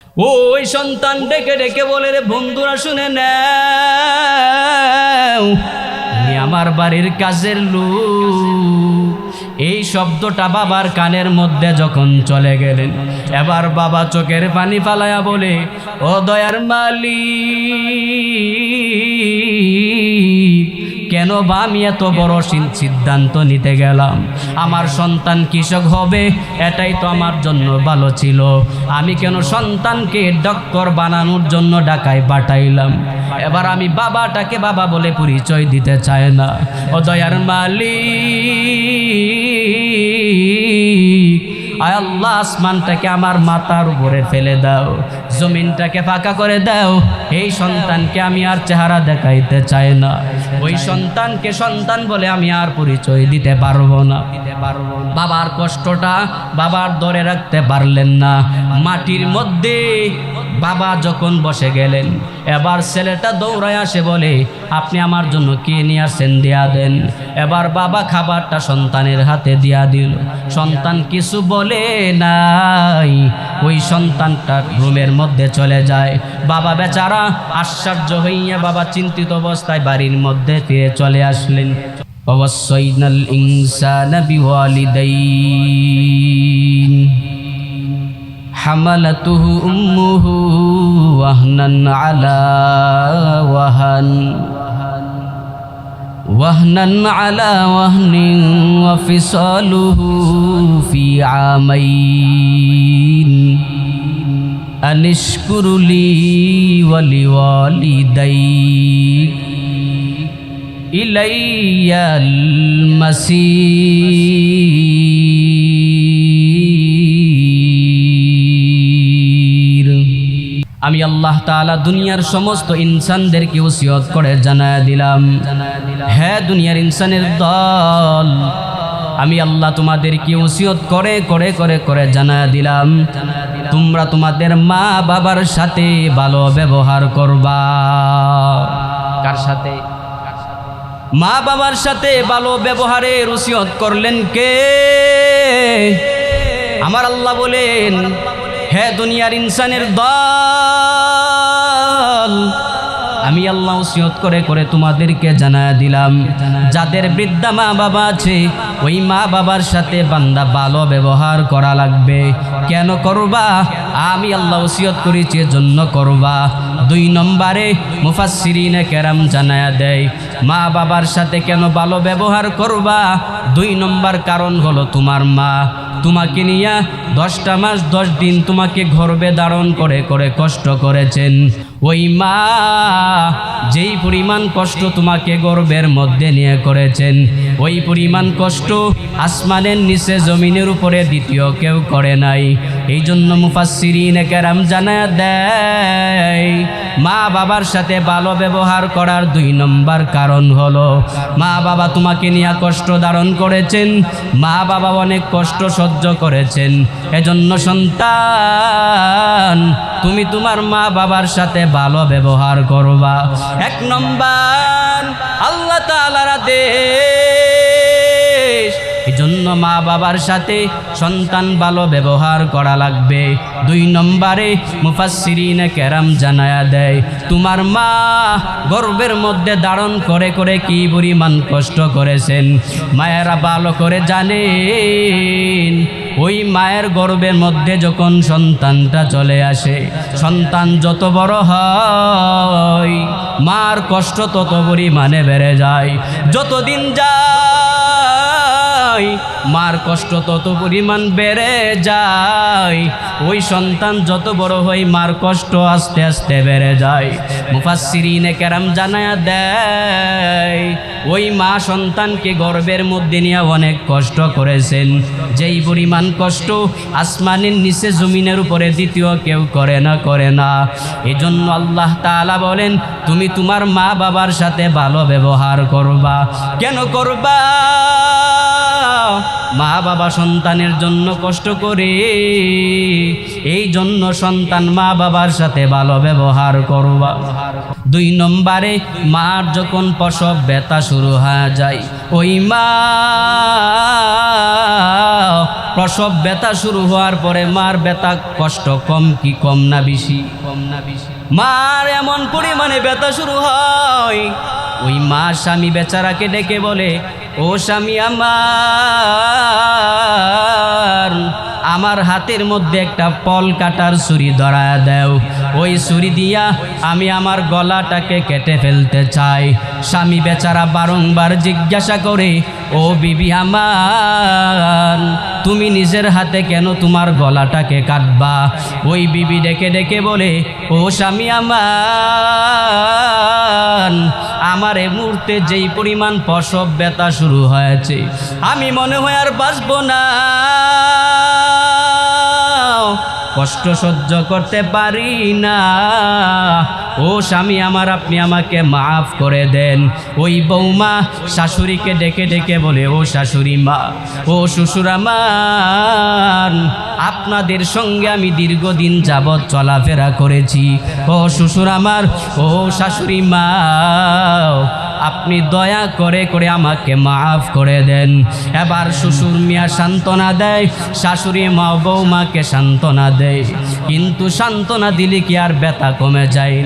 ওই সন্তান ডেকে ডেকে বলে, রে বন্ধুরা শুনে নাও, আমি আমার বাড়ির কাজের লোক। এই শব্দটা বাবার কানের মধ্যে যখন চলে গেলেন, এবার বাবা চোখের পানি ফালায়া বলে, ও দয়ার মালিক, কেন বা আমি এত বড় সিদ্ধান্ত নিতে গেলাম? আমার সন্তান কৃষক হবে, এটাই তো আমার জন্য ভালো ছিল। আমি কেন সন্তানকে ডক্টর বানানোর জন্য ঢাকায় পাঠাইলাম? এবার আমি বাবাটাকে বাবা বলে পরিচয় দিতে চাই না। ও দয়ার মালিক, আয় আল্লাহ, আসমানটাকে আমার মাথার উপরে ফেলে দাও, জমিনটাকে ফাঁকা করে দাও। এই সন্তানকে আমি আর চেহারা দেখাইতে চাই না। ওই সন্তানকে সন্তান বলে আমি আর পরিচয় দিতে পারবো না। বাবার কষ্টটা বাবার ধরে রাখতে পারলেন না। মাটির মধ্যে বাবা যখন বসে গেলেন, এবার ছেলেটা দৌড়ায় আসে বলে, আপনি আমার জন্য কি নিয়ে আসেন, দিয়া দেন। এবার বাবা খাবারটা সন্তানের হাতে দিয়া দিল। সন্তান কিছু বলে নাই, ওই সন্তানটা রুমের মধ্যে চলে যায়। বাবা বেচারা আশ্চর্য হইয়া বাবা চিন্তিত অবস্থায় বাড়ির মধ্যে ফিরে চলে আসলেন। ওয়াসাইনাল ইনসানা বিওয়ালিদাইন হামালাতুহু উম্মুহু ওয়াহনান আলা ওয়াহান আলা ওয়াহনিন ওয়া ফিসালুহু ফি আমাইন আনিশকুর লি ওয়া লিওয়ালিদাইক ইলাইয়াল মাসির। আমি আল্লাহ তাআলা দুনিয়ার সমস্ত ইনসানদেরকে ওসিয়ত করে জানায়া দিলাম, হ্যাঁ দুনিয়ার ইনসানের দল, আমি আল্লাহ তোমাদেরকে ওসিয়ত করে করে করে করে জানায়া দিলাম, তোমরা তোমাদের মা বাবার সাথে ভালো ব্যবহার করবা। কার সাথে? মা বাবার সাথে ভালো ব্যবহারের ওসিয়ত করলেন কে? আমার আল্লাহ বলেন, হে দুনিয়ার ইনসানের দল, আমি আল্লাহ ওসিয়ত করে করে তোমাদেরকে জানায়া দিলাম, যাদের বৃদ্ধা মা বাবা আছে, ওই মা বাবার সাথে বান্দা ভালো ব্যবহার করা লাগবে। কেন করবা? আমি আল্লাহ ওসিয়ত করেছি এজন্য করবা। 2 নম্বরে মুফাসসিরিনে কেরাম জানায়া দেয়, মা বাবার সাথে কেন ভালো ব্যবহার করবা? 2 নম্বর কারণ হলো, তোমার মা তোমাকে নিয়ে 10টা মাস 10 দিন তোমাকে গর্ভে ধারণ করে করে কষ্ট করেছেন। ওই মা যেই পরিমাণ কষ্ট তোমাকে গর্ভের মধ্যে নিয়ে করেছেন, ওই পরিমাণ কষ্ট আসমানের নিচে জমিনের উপরে দ্বিতীয় কেউ করে নাই। এই জন্য মুফাসসিরিনে কেরাম জানায়া দেয়, মা বাবার সাথে ভালো ব্যবহার করার 2 নম্বর কারণ হলো, মা বাবা তোমাকে নিয়ে কষ্ট ধারণ করেছেন, মা বাবা অনেক কষ্ট সহ্য করেছেন। এজন্য সন্তান, তুমি তোমার মা বাবার সাথে ভালো ব্যবহার করবা। 1 নম্বর আল্লাহ তাআলার আদেশ, এজন্য মা বাবার সাথে সন্তান ভালো ব্যবহার করা লাগবে। 2 নম্বরে মুফাসসিরিনে কেরাম জানায়া দেয়, তোমার মা গর্ভের মধ্যে ধারণ করে করে কি পরিমাণ কষ্ট করেছেন মায়েরা ভালো করে জানেন। ওই মায়ের গর্ভের মধ্যে যখন সন্তানটা চলে আসে, সন্তান যত বড় হয়, মার কষ্ট তত পরিমাণে বেড়ে যায়। যতদিন যায়, মার কষ্ট তত পরিমাণ বেড়ে যায়। ওই সন্তান যত বড় হয়, মার কষ্ট আস্তে আস্তে বেড়ে যায়। মুফাসসিরিনে কেরাম জানায়া দেয়, ওই মা সন্তানকে গর্ভের মধ্যে নিয়ে অনেক কষ্ট করেছেন, যেই পরিমাণ কষ্ট আসমানের নিচে জমিনের উপরে দ্বিতীয় কেউ করে না। এজন্য আল্লাহ তাআলা বলেন, তুমি তোমার মা বাবার সাথে ভালো ব্যবহার করবা। কেন করবা? মা বাবা সন্তানের জন্য কষ্ট করে, এই জন্য সন্তান মা বাবার সাথে ভালো ব্যবহার করবা। 2 নম্বরে মার যখন প্রসব ব্যথা শুরু হয়ে যায়, ওই মা প্রসব ব্যথা শুরু হওয়ার পরে মার ব্যথা কষ্ট কম কি কম না বেশি? মার এমন পরিমাণে ব্যথা শুরু হয়, ওই মা স্বামী বেচারাকে ডেকে বলে, ও স্বামী আমার হাতের মধ্যে একটা পল কাটার ছুরি ধরায় দাও, ওই ছুরি দিয়া আমি আমার গলাটাকে কেটে ফেলতে চাই। স্বামী বেচারা বারংবার জিজ্ঞাসা করে, ও বিবি আমার, তুমি নিজের হাতে কেন তোমার গলাটাকে কাটবা? ওই বিবি ডেকে ডেকে বলে, ও স্বামী আমার এই মুহূর্তে যেই পরিমাণ প্রসব ব্যথা শুরু হয়েছে, আমি মনে হয় আর বাঁচবো না, কষ্ট সহ্য করতে পারি না। ও স্বামী আমার, আপনি আমাকে মাফ করে দেন। ওই বৌমা শাশুড়িকে ডেকে ডেকে বলে, ও শাশুড়ি মা, ও শ্বশুর আমার, আপনাদের সঙ্গে আমি দীর্ঘদিন যাবৎ চলাফেরা করেছি। ও শ্বশুর আমার, ও শাশুড়ি মা, আপনি দয়া করে করে আমাকে মাফ করে দেন। এবার শ্বশুর মিয়া সান্ত্বনা দেয়, শাশুড়ি মা বৌমাকে সান্ত্বনা দেয়, কিন্তু সান্ত্বনা দিলে কি আর ব্যথা কমে যায়?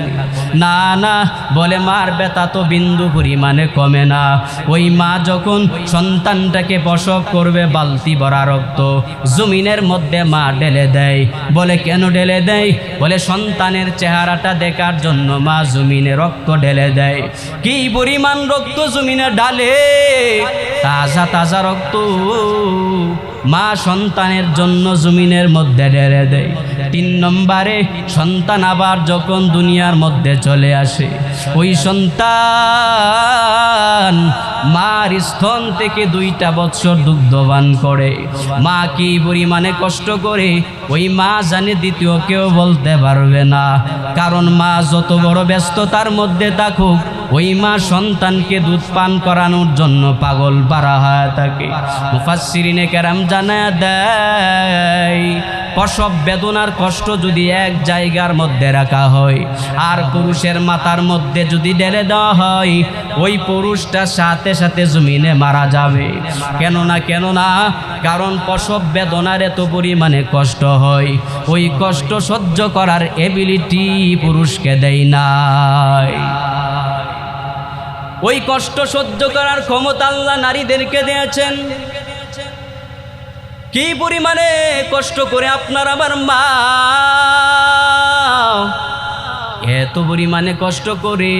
না না, বলে মার ব্যথা তো বিন্দু পরিমাণে কমে না। ওই মা যখন সন্তানটাকে প্রসব করবে, বালতি ভরা রক্ত জমিনের মধ্যে মা ঢেলে দেয়। বলে কেন ঢেলে দেয়? বলে সন্তানের চেহারাটা দেখার জন্য মা জমিনে রক্ত ঢেলে দেয়। কি পরিমাণ রক্ত জমিনে ঢালে, তাজা তাজা রক্ত মা সন্তানের জন্য জমিনের মধ্যে ঢেলে দেয়। 3 নম্বরে সন্তান আবার যখন দুনিয়ার মধ্যে চলে আসে, ওই সন্তান মার স্তন থেকে 2টা বৎসর দুগ্ধপান করে। মা কি পরিমাণে কষ্ট করে, ওই মা জানে দ্বিতীয় কেউ বলতে পারবে না। কারণ মা যত বড় ব্যস্ততার মধ্যে থাকুক, ওই মা সন্তানকে দুধ পান করানোর জন্য পাগল পারা হয়ে থাকে। মুফাসসিরিনে কেরাম জানায়া দেয়, প্রসব বেদনার কষ্ট যদি এক জায়গার মধ্যে রাখা হয় আর পুরুষের মাথার মধ্যে যদি ঢেলে দেওয়া হয়, ওই পুরুষটা সাথে সাথে জমিনে মারা যাবে। কেননা কারণ প্রসব বেদনার এত পরিমাণে কষ্ট হয়, ওই কষ্ট সহ্য করার এবিলিটি পুরুষকে দেয় নাই। ওই কষ্ট সহ্য করার ক্ষমতা আল্লাহ নারীদেরকে দিয়েছেন। কি পরিমাণে কষ্ট করে আপনার আমার মা এত পরিমাণে কষ্ট করে,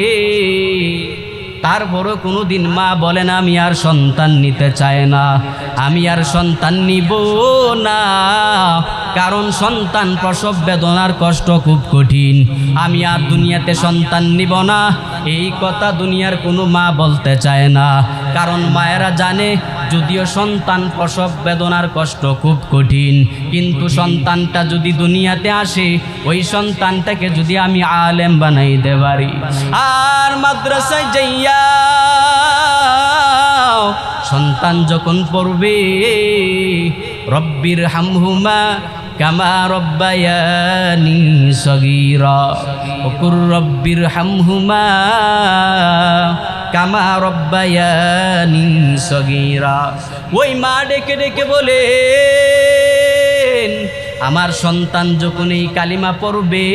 তারপরও কোনোদিন মা বলে না আমি আর সন্তান নিতে চায় না, আমি আর সন্তান নিব না। কারণ সন্তান প্রসব বেদনার কষ্ট খুব কঠিন, আমি আর দুনিয়াতে সন্তান নিব না, এই কথা দুনিয়ার কোনো মা বলতে চায় না। কারণ মায়েরা জানে, যদিও সন্তান প্রসব বেদনার কষ্ট খুব কঠিন, কিন্তু সন্তানটা যদি দুনিয়াতে আসে, ওই সন্তানটাকে যদি আমি আলেম বানাইতে পারি, আর মাদ্রাসায় যাইয়া সন্তান যখন পড়বে, রব্বির হামহুমা কামা রব্বায়ানি সগীরা, ওকুর রব্বির হামহুমা কামা রব্বায়ানি সগীরা। ওই মা ডেকে ডেকে বলে, আমার সন্তান যখন এই কালিমা পড়বে,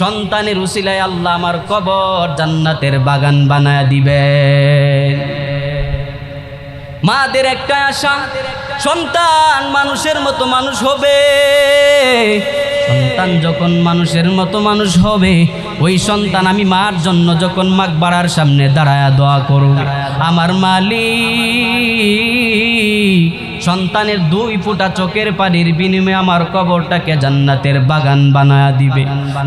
সন্তানের উসিলায় আল্লাহ আমার কবর জান্নাতের বাগান বানায় দিবেন। মাদের একটা আশা, সন্তান মানুষের মতো মানুষ হবে। সন্তান যখন মানুষের মতো মানুষ হবে, ওই সন্তান আমি মার জন্য যখন মাকবারার সামনে দাঁড়ায়া দোয়া করব, আমার মালিক সন্তানের 2 ফোঁটা চোখের পানির বিনিময়ে আমার কবরটাকে জান্নাতের বাগান বানায়া দিবে।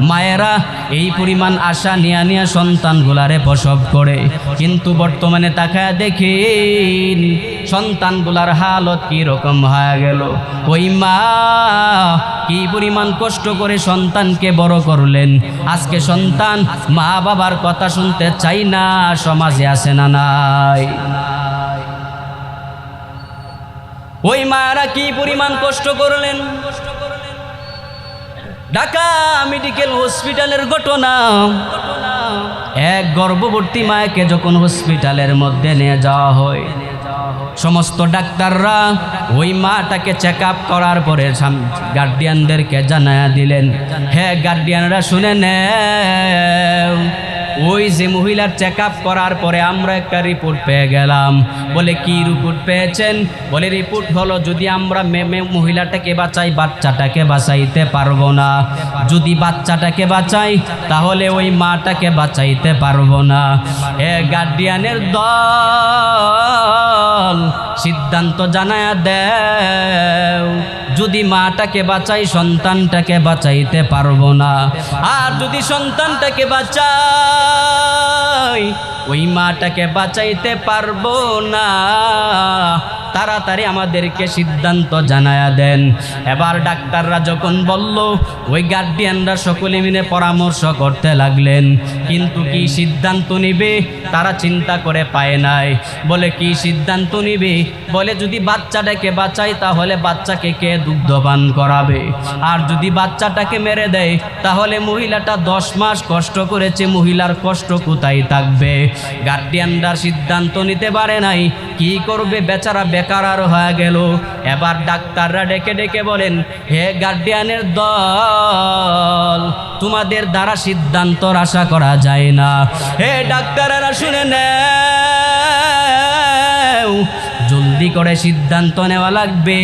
মায়েরা এই পরিমাণ আশা নিয়া সন্তানগুলারে প্রসব করে, কিন্তু বর্তমানে তাকায়া দেখেন সন্তানগুলার হালত কি রকম হয়ে গেল। ওই মা কি পরিমাণ কষ্ট করে সন্তানকে বড় করলেন, আজকে সন্তান মা বাবার কথা শুনতে চাই না। সমাজে আছে না নাই? ওই মায়েরা কি পরিমাণ কষ্ট করলেন। ঢাকা মেডিকেল হসপিটালের ঘটনা, এক গর্ভবতী মাকে যখন হসপিটালের মধ্যে নিয়ে যাওয়া হয়, সমস্ত ডাক্তাররা ওই মাটাকে চেক আপ করার পরে গার্ডিয়ানদেরকে জানায়া দিলেন, হ্যাঁ গার্ডিয়ানরা শুনে নেও, ওই যে মহিলার চেক আপ করার পরে আমরা একটা রিপোর্ট পেয়ে গেলাম। বলে কি রিপোর্ট পেয়েছেন? বলে রিপোর্ট হলো যদি আমরা মহিলাটাকে বাঁচাই বাচ্চাটাকে বাঁচাইতে পারবো না, যদি বাচ্চাটাকে বাঁচাই তাহলে ওই মাটাকে বাঁচাইতে পারবো না। গার্ডিয়ানের দল সিদ্ধান্ত জানায়া দেও, যদি মাটাকে বাঁচাই সন্তানটাকে বাঁচাইতে পারবো না, আর যদি সন্তানটাকে বাঁচাই ওই মাটাকে বাঁচাইতে পারবো না। তাড়াতাড়ি আমাদেরকে সিদ্ধান্ত জানায়া দেন। এবার ডাক্তাররা যখন বলল, ওই গার্ডিয়ানরা সকলে মিলে পরামর্শ করতে লাগলেন, কিন্তু কি সিদ্ধান্ত নিবে তারা চিন্তা করে পায় নাই। বলে কি সিদ্ধান্ত নিবে? বলে যদি বাচ্চাটাকে বাঁচাই তাহলে বাচ্চাকে কে দুগ্ধপান করাবে, আর যদি বাচ্চাটাকে মেরে দেয় তাহলে মহিলাটা 10 মাস কষ্ট করেছে, মহিলার কষ্ট কোথায় থাকবে? গার্ডিয়ানরা সিদ্ধান্ত নিতে পারে নাই, কি করবে? বেচারা বেকার আর হয়ে গেল। এবার ডাক্তাররা ডেকে ডেকে বলেন, হে গার্ডিয়ানের দল, তোমাদের দ্বারা সিদ্ধান্তর আশা করা যায় না। হে ডাক্তাররা শুনে নেও, জলদি করে সিদ্ধান্ত নেওয়া লাগবে।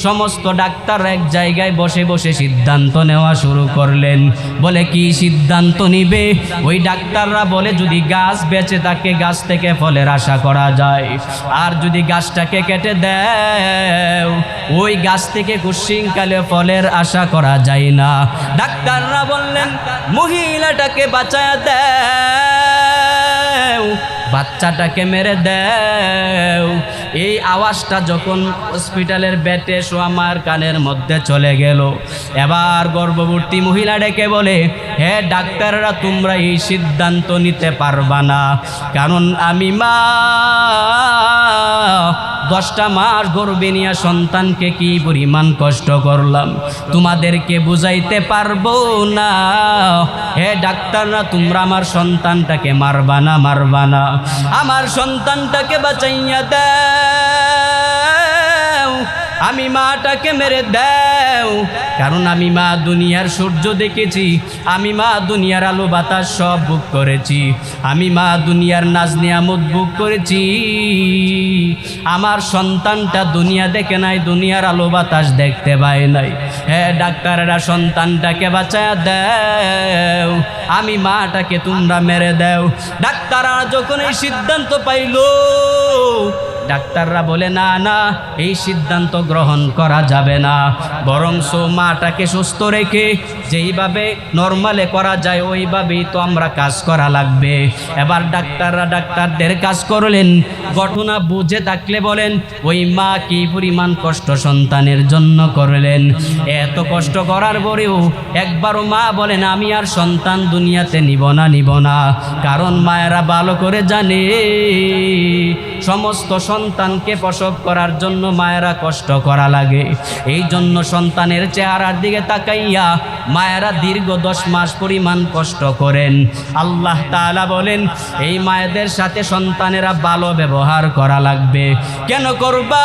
সমস্ত ডাক্তার এক জায়গায় বসে বসে সিদ্ধান্ত নেওয়া শুরু করলেন। বলে কি সিদ্ধান্ত নিবে? ওই ডাক্তাররা বলে যদি গাছ বেঁচে থাকে গাছ থেকে ফলের আশা করা যায়, আর যদি গাছটাকে কেটে দেও ওই গাছ থেকে কুশিংকালে ফলের আশা করা যায় না। ডাক্তাররা বললেন মহিলাটাকে বাঁচায়া দেও, বাচ্চাটাকে মেরে দেও। এই আওয়াজটা যখন হসপিটালের বেডে শোয়া মার কানের মধ্যে চলে গেল, এবার গর্ভবতী মহিলা ডেকে বলে, হে ডাক্তাররা তোমরা এই সিদ্ধান্ত নিতে পারবা না, কারণ আমি মা 10টা মাস গর্ভে নিয়ে সন্তানকে কি পরিমাণ কষ্ট করলাম তোমাদেরকে বুঝাইতে পারবো না। হে ডাক্তাররা তোমরা আমার সন্তানটাকে মারবা না, মারবা না, আমার সন্তানটাকে বাঁচাইয়া দাও, আমি মাটাকে মেরে দাও, কারণ আমি মা দুনিয়ার সূর্য দেখেছি, আমি মা দুনিয়ার আলো বাতাস সব ভোগ করেছি, আমি মা দুনিয়ার নাজ নিয়ামত ভোগ করেছি, আমার সন্তানটা দুনিয়া দেখে নাই, দুনিয়ার আলো বাতাস দেখতে পায় নাই। হ্যাঁ ডাক্তাররা সন্তানটাকে বাঁচায়া দাও, আমি মাটাকে তোমরা মেরে দাও। ডাক্তাররা যখন এই সিদ্ধান্ত পাইল, ডাক্তাররা বলে না না, এই সিদ্ধান্ত গ্রহণ করা যাবে না, বরং মাটাকে সুস্থ রেখে যেইভাবে নর্মালে করা যায় ওইভাবেই তো আমরা কাজ করা লাগবে। এবার ডাক্তাররা ডাক্তারদের কাজ করলেন, ঘটনা বুঝে থাকলে বলেন ওই মা কি পরিমাণ কষ্ট সন্তানের জন্য করলেন। এত কষ্ট করার পরেও একবারও মা বলেন আমি আর সন্তান দুনিয়াতে নিব না, কারণ মায়েরা ভালো করে জানে সমস্ত সন্তানকে প্রসব করার জন্য মায়েরা কষ্ট করা লাগে। এই জন্য সন্তানের চেহারার দিকে তাকাইয়া মায়েরা দীর্ঘ 10 মাস পরিমাণ কষ্ট করেন। আল্লাহ তাআলা বলেন এই মায়েদের সাথে সন্তানেরা ভালো ব্যবহার করা লাগবে। কেন করবা?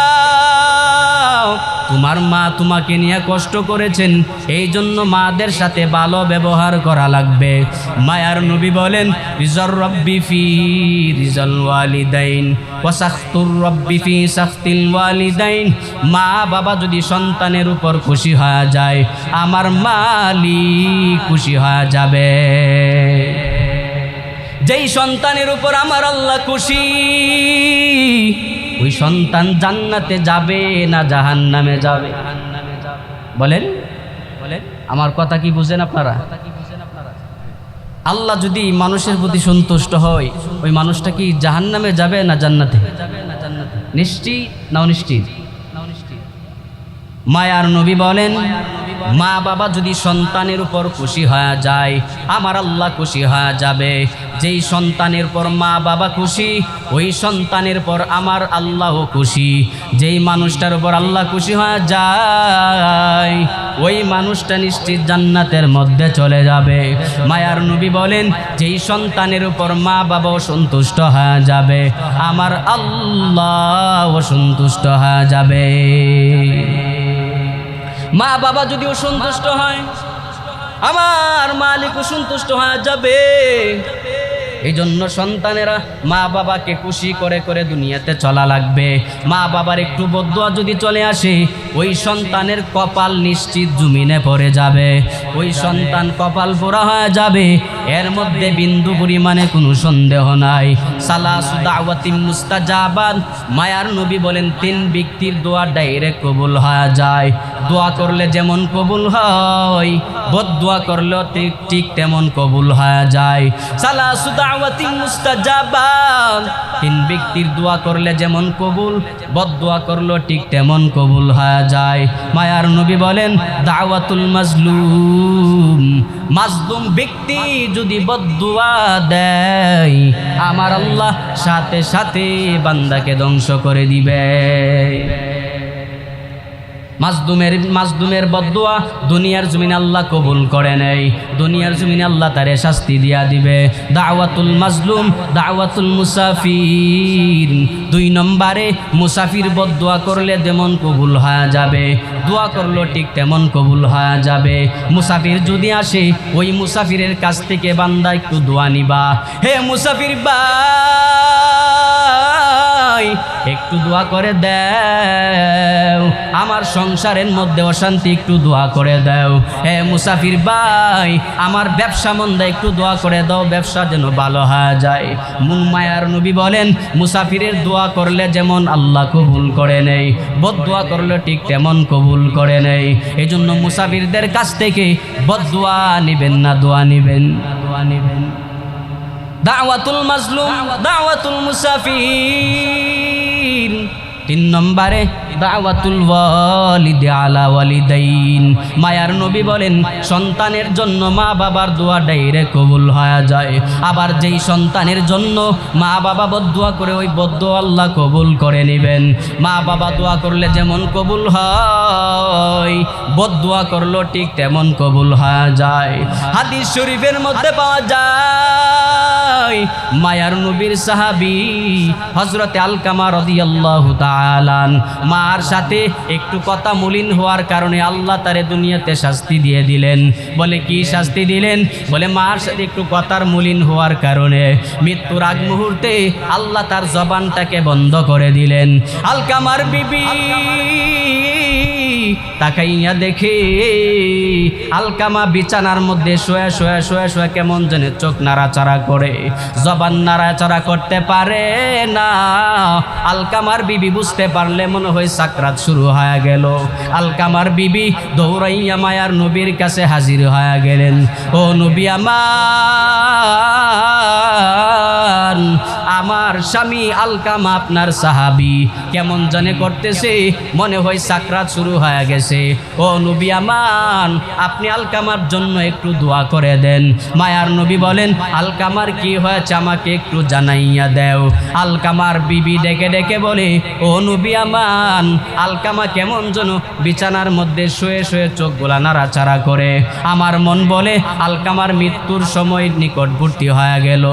তোমার মা তোমাকে নিয়ে কষ্ট করেছেন, এই জন্য মাদের সাথে ভালো ব্যবহার করা লাগবে। মায়ার নবী বলেন রিজার রব্বি ফি রিজাল ওয়ালিদাইন ওয়া সাখতুর রব্বি ফি সাখতিল ওয়ালিদাইন। মা বাবা যদি সন্তানের উপর খুশি হয়ে যায়, আমার মালিক খুশি হয়ে যাবে। যেই সন্তানের উপর আমার আল্লাহ খুশি, ওই সন্তান জান্নাতে যাবে না জাহান্নামে যাবে? বলেন বলেন, আমার কথা কি বুঝেন আপনারা? আল্লাহ যদি মানুষের প্রতি সন্তুষ্ট হয়, ওই মানুষটা কি জাহান্নামে যাবে না জান্নাতে? নিশ্চিত না অনিশ্চিত? মায়ার নবী বলেন মা বাবা যদি সন্তানের উপর খুশি হয়ে যায়, আমার আল্লাহ খুশি হয়ে যাবে। যেই সন্তানের পর মা বাবা খুশি, ওই সন্তানের পর আমার আল্লাহও খুশি। যেই মানুষটার উপর আল্লাহ খুশি হয়ে যায়, ওই মানুষটা নিশ্চিত জান্নাতের মধ্যে চলে যাবে। মায়ার নবী বলেন, যেই সন্তানের উপর মা বাবাও সন্তুষ্ট হয়ে যাবে, আমার আল্লাহও সন্তুষ্ট হয়ে যাবে। মা বাবা যদি অসন্তুষ্ট হয়, আমার মালিকও সন্তুষ্ট হয়ে যাবে। এই জন্য সন্তানেরা মা বাবাকে খুশি করে করে দুনিয়াতে চলা লাগবে। মা বাবার একটু বদদুয়া যদি চলে আসে, ওই সন্তানের কপাল নিশ্চিত জমিনে পড়ে যাবে। ওই সন্তান কপাল পোড়া হয়ে যাবে, এর মধ্যে বিন্দু পরিমাণে কোনো সন্দেহ নাই। সালাসু দাওয়াতিন মুস্তাজাবাত, মায়ার নবী বলেন 3 ব্যক্তির দোয়া ডাইরেক্ট কবুল হয়ে যায়। দোয়া করলে যেমন কবুল হয়, বদদুয়া করলেও ঠিক তেমন কবুল হয়ে যায়। সালাসু দাওয়াতিন মুস্তাজাবাত, 3 ব্যক্তির দোয়া করলে যেমন কবুল, বদদুয়া করলেও ঠিক তেমন কবুল হয়ে যায়। মায়ার নবী বলেন, দাওয়াতুল মাজলুম, মাজলুম ব্যক্তি যদি বদদুয়া দেয়, আমার আল্লাহ সাথে সাথে বান্দাকে ধ্বংস করে দিবে। মাজলুমের বদদুয়া দুনিয়ার জমিনে আল্লাহ কবুল করে নেই, দুনিয়ার জমিনে আল্লাহ তারে শাস্তি দিয়া দিবে। দাওয়াতুল মাজলুম, দাওয়াতুল মুসাফির, 2 নম্বরে মুসাফির বদদুয়া করলে যেমন কবুল হয়ে যাবে, দোয়া করলো ঠিক তেমন কবুল হয়ে যাবে। মুসাফির যদি আসে, ওই মুসাফিরের কাছ থেকে বান্দা একটু দোয়া নিবা। হে মুসাফির ভাই, একটু দোয়া করে দাও, আমার সংসারের মধ্যে অশান্তি, একটু দোয়া করে দাও। হে মুসাফির ভাই, আমার ব্যবসা মন্দা, একটু দোয়া করে দাও, ব্যবসা যেন ভালো হয়ে যায়। মায়ার নবী বলেন, মুসাফিরের দোয়া করলে যেমন আল্লাহ কবুল করে নেই, বদদুয়া করলে ঠিক তেমন কবুল করে নেই। এই জন্য মুসাফিরদের কাছ থেকে বদদুয়া নিবেন না, দোয়া নিবেন, দোয়া নিবেন। দাওয়াতুল মাজলুম, দাওয়াতুল মুসাফির। 3 নম্বরে দাওয়াতুল ওয়ালিদ আলা ওয়ালিদাইন, মায়ার নবী বলেন, সন্তানের জন্য মা বাবার দোয়া ডাইরেক্ট কবুল হয়ে যায়। আবার যেই সন্তানের জন্য মা বাবা বদদুয়া করে, ওই বদদুয়া আল্লাহ কবুল করে নেবেন। মা বাবা দোয়া করলে যেমন কবুল হয়, বদদুয়া করলো ঠিক তেমন কবুল হয়ে যায়। হাদিস শরীফের মধ্যে পাওয়া যায়, মায়ার নবীর সাহাবী হযরতে আলকামা রাদিয়াল্লাহু তাআলা মার সাথে একটু কথা মলিন হওয়ার কারণে আল্লাহ তারে দুনিয়াতে শাস্তি দিয়ে দিলেন। বলে কি শাস্তি দিলেন? বলে মার সাথে একটু কথার মলিন হওয়ার কারণে মৃত্যুর আগ মুহূর্তে আল্লাহ তার জবানটাকে বন্ধ করে দিলেন। আলকামার বিবি তাকাইয়া দেখে আলকামা বিছানার মধ্যে শোয়া শোয়া শোয়া শোয়া কেমন যেন চোখ নাড়াচাড়া করে, জবান নাড়াচাড়া করতে পারে না। আলকামার বিবি বুঝতে পারলে মনে হয় সাকরাত শুরু হয়ে গেল। আলকামার বিবি দৌড়াইয়া মায়ার নবীর কাছে হাজির হয়ে গেলেন। ও নবী আমার স্বামী আলকামা আপনার সাহাবী কেমন জানে করতেছে, মনে হয় সাকরাত শুরু হয়ে গেছে। ও নবী আমান, আপনি আলকামার জন্য একটু দোয়া করে দেন। মায়ার নবী বলেন, আলকামার কি হয়েছে আমাকে একটু জানাইয়া দেও। আলকামার বিবি ডেকে ডেকে বলে, ও নবী আমান, আলকামা কেমন যেন বিছানার মধ্যে শুয়ে শুয়ে চোখগুলা নাড়াচাড়া করে। আমার মন বলে আলকামার মৃত্যুর সময় নিকটবর্তী হয়ে গেল।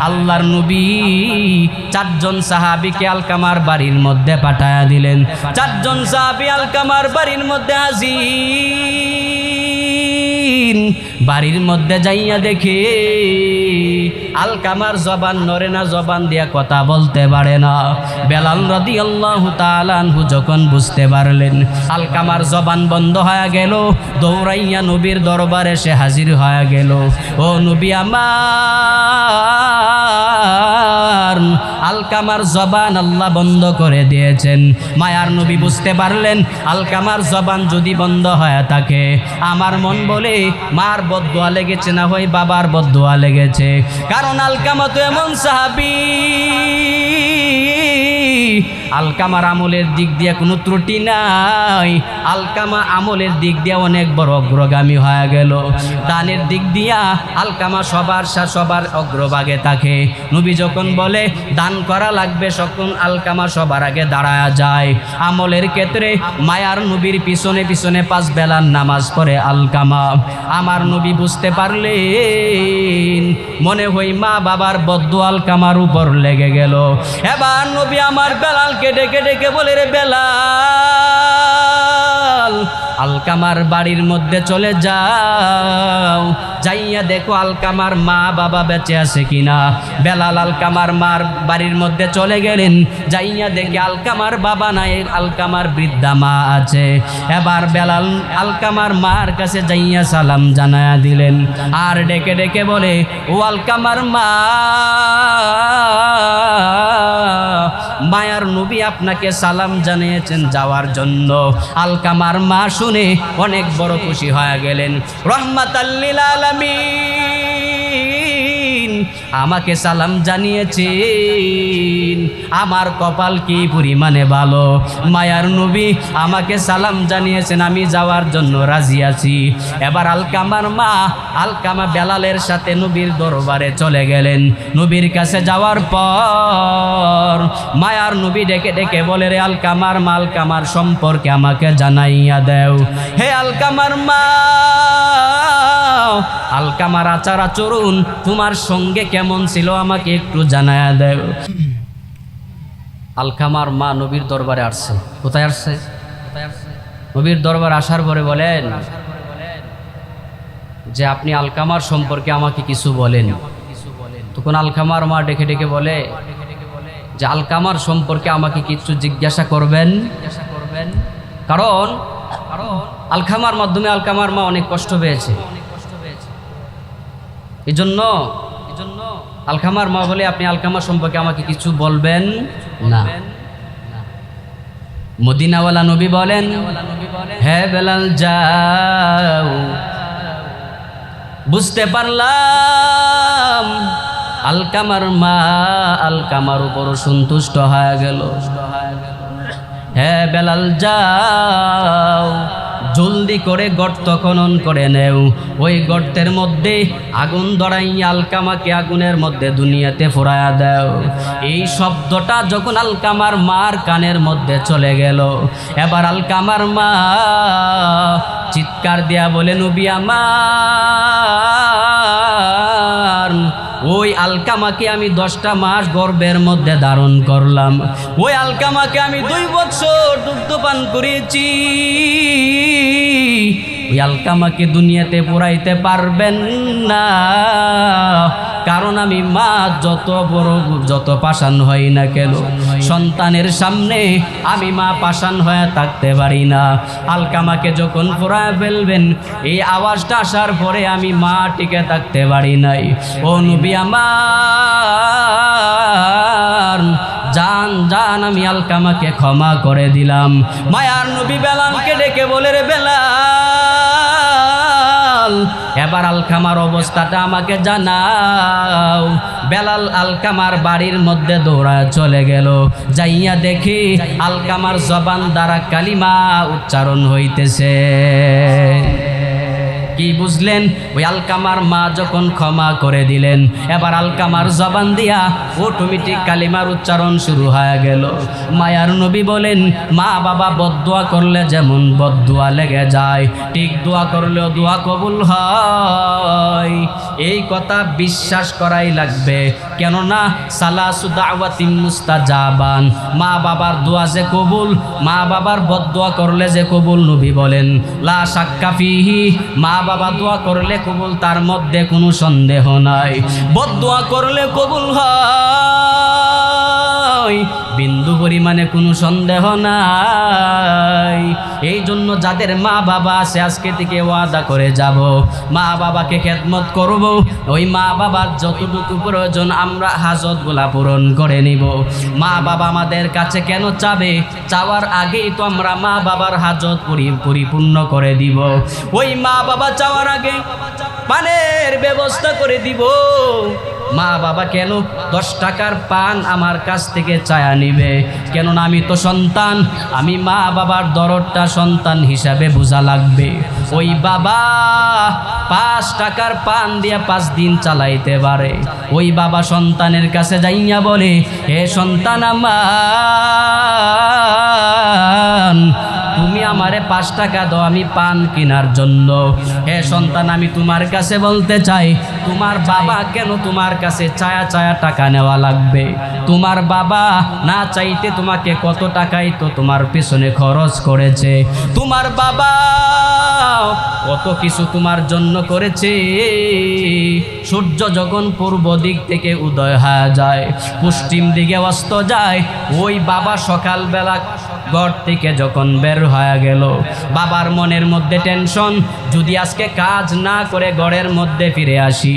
আল্লাহর নবী 4 জন সাহাবীকে আলকামার বাড়ির মধ্যে পাঠায়া দিলেন। 4 জন সাহাবী আলকামার বাড়ির মধ্যে হাজির। বাড়ির মধ্যে যাইয়া দেখে আলকামার জবান নড়ে না, জবান দিয়া কথা বলতে পারে না। বেলাল রাদিয়াল্লাহু তাআলা আনহু যখন বুঝতে পারলেন আলকামার জবান বন্ধ হয়ে গেল, দৌড়াইয়া নবীর দরবারে সে হাজির হয়ে গেল। ও নবী আমার, আলকামার জবান আল্লাহ বন্ধ করে দিয়েছেন। মায়ার নবী বুঝতে পারলেন আলকামার জবান যদি বন্ধ হয়ে থাকে, আমার মন বলে মার বদদুয়া লেগেছে, না হয় বাবার বদদুয়া লেগেছে। কারণ আলকামা তো এমন সাহাবী আলকামার আমলের দিক দিয়ে কোনো ত্রুটি নাই, আলকামা আমলের দিক দিয়ে অনেক বড় অগ্রগামী হয়ে গেল। দানের দিক দিয়া আলকামা সবার অগ্রভাগে থাকে। নবী যখন বলে দান করা লাগবে, তখন আলকামা সবার আগে দাঁড়ায়া যায়। আমলের ক্ষেত্রে মায়ার নবীর পিছনে পিছনে 5 বেলার নামাজ পড়ে আলকামা। আমার নবী বুঝতে পারলেন, মনে হয় মা বাবার বদ্দুয়া আলকামার উপর লেগে গেল। এবার নবী আমার বেলালকে ডেকে ডেকে বলে, রে বেলাল, আলকামার বাড়ির মধ্যে চলে যাও, যাইয়া দেখো আলকামার মা বাবা বেঁচে আছে কিনা। বেলাল আলকামার মার বাড়ির মধ্যে চলে গেলেন, যাইয়া দেখে আলকামার বাবা নাই, আলকামার বৃদ্ধা মা আছে। এবার বেলাল আলকামার মার কাছে যাইয়া সালাম জানায়া দিলেন, আর ডেকে ডেকে বলে, ও আলকামার মা, মায়ার নবী আপনাকে সালাম জানিয়েছেন যাওয়ার জন্য। আলকামার মা শুনে অনেক বড় খুশি হয়ে গেলেন। রহমাতাল লিল আলামিন আমাকে সালাম জানিয়েছেন, আমার কপাল কি পরিমাণে ভালো। মায়ার নবী আমাকে সালাম জানিয়েছেন, আমি যাওয়ার জন্য রাজি আছি। এবার আলকামার মা আলকামা বেলালের সাথে নবীর দরবারে চলে গেলেন। নবীর কাছে যাওয়ার পর মায়ার নবী ডেকে ডেকে বলে, রে আলকামার মা, আলকামার সম্পর্কে আমাকে জানাইয়া দেও। হে আলকামার মা, আলকামার আচার আচরণ তোমার সঙ্গে কেমন ছিল আমাকে একটু জানায়া দেও। আলকামার মা নবীর দরবারে আসছে। কোথায় আসছে? নবীর দরবারে আসার পরে বলেন যে, আপনি আলকামার সম্পর্কে আমাকে কিছু বলেন। তখন আলকামার মা ডেকে ডেকে বলে যে, আলকামার সম্পর্কে আমাকে কিছু জিজ্ঞাসা করবেন, কারণ আলকামার মাধ্যমে আলকামার মা অনেক কষ্ট পেয়েছে। এই জন্য আলকামার মা বলে, আপনি আলকামার সম্পর্কে আমাকে কিছু বলবেন না। মদিনাওয়ালা নবী বলেন, হ্যাঁ বেলাল যাও। বুঝতে পারলাম আলকামার মা আলকামার উপর সন্তুষ্ট হয়ে গেল। হ্যাঁ বেলাল যাও, জলদি করে গর্ত খনন করে নেও, ওই গর্তের মধ্যে আগুন ধরাইয়া আলকামাকে আগুনের মধ্যে দুনিয়াতে ফোরায়া দাও। এই শব্দটা যখন আলকামার মার কানের মধ্যে চলে গেল, এবার আলকামার মা চিৎকার দিয়া বলে, নবী আমার, ওই আলকামাকে আমি 10টা মাস গর্ভের মধ্যে ধারণ করলাম, ওই আলকামাকে আমি 2 বছর দুগ্ধপান করেছি। ওই আলকামাকে দুনিয়াতে পুরাইতে পারবেন না, কারণ আমি মা যত পাষাণ হই না কেন, সন্তানের সামনে আমি মা পাষাণ হয়ে থাকতে পারি না। আলকামাকে যখন পুরায় ফেলবেন, এই আওয়াজটা আসার পরে আমি মা টিকে থাকতে পারি নাই। ও নবী আমার, জান জান, আমি আলকামাকে ক্ষমা করে দিলাম। মায়ার নবী বেলালকে ডেকে বলে, রে বেলাল, এবার আলকামার অবস্থাটা আমাকে জানাও। বেলাল আলকামার বাড়ির মধ্যে দৌড়া চলে গেল, যাইয়া দেখি আলকামার জবান দ্বারা কালিমা উচ্চারণ হইতেছে। কি বুঝলেন? ওই আলকামার মা যখন ক্ষমা করে দিলেন, এবার আলকামার জবান দিয়া অটোমেটিক কালিমার উচ্চারণ শুরু হয়ে গেল। মায়ার নবী বলেন, মা বাবা বদদুয়া করলে যেমন বদদুয়া লেগে যায়, ঠিক দোয়া করলেও দোয়া কবুল হয়। এই কথা বিশ্বাস করাই লাগবে, কেননা সালাসু দাওয়াতিন মুস্তাজাবান, মা বাবার দোয়া যে কবুল, মা বাবার বদদুয়া করলে যে কবুল, নবী বলেন লা শাক্কা ফিহি, মা বাবা দোয়া করলে কবুল, তার মধ্যে কোনো সন্দেহ নাই। বদদুয়া করলে কবুল হয়, বিন্দু পরিমাণে কোনো সন্দেহ নাই। এই জন্য যাদের মা বাবা আছে, আজকে থেকে ওয়াদা করে যাব, মা বাবাকে খেদমত করব। ওই মা বাবার যতটুকু প্রয়োজন আমরা হাজতগুলা পূরণ করে নিব। মা বাবা আমাদের কাছে কেন চাবে? চাওয়ার আগেই তো আমরা মা বাবার হাজত পরিপূর্ণ করে দিব। ওই মা বাবা চাওয়ার আগে পানের ব্যবস্থা করে দিব। মা বাবা কেন 10 টাকার পান আমার কাছ থেকে চায়া নিবে? কেননা আমি তো সন্তান, আমি মা বাবার দরদটা সন্তান হিসাবে বোঝা লাগবে। ওই বাবা 5 টাকার পান দিয়া 5 দিন চালাইতে পারে। ওই বাবা সন্তানের কাছে যাইয়া বলে, হে সন্তান আমার, তুমি আমারে 5 টাকা দাও আমি পান কেনার জন্য। হে সন্তান, আমি তোমার কাছে বলতে চাই, তোমার বাবা কেন তোমার কাছে চায়া চায়া টাকা নেওয়া লাগবে? তোমার বাবা না চাইতে তোমাকে কত টাকাই তো তোমার পিছনে খরচ করেছে। তোমার বাবা কত কিছু তোমার জন্য করেছে। সূর্য যখন পূর্ব দিক থেকে উদয় হয়ে যায়, পশ্চিম দিকে অস্ত যায়, ওই বাবা সকালবেলা ঘর থেকে যখন বের হয়ে গেল, বাবার মনের মধ্যে টেনশন, যদি আজকে কাজ না করে ঘরের মধ্যে ফিরে আসি,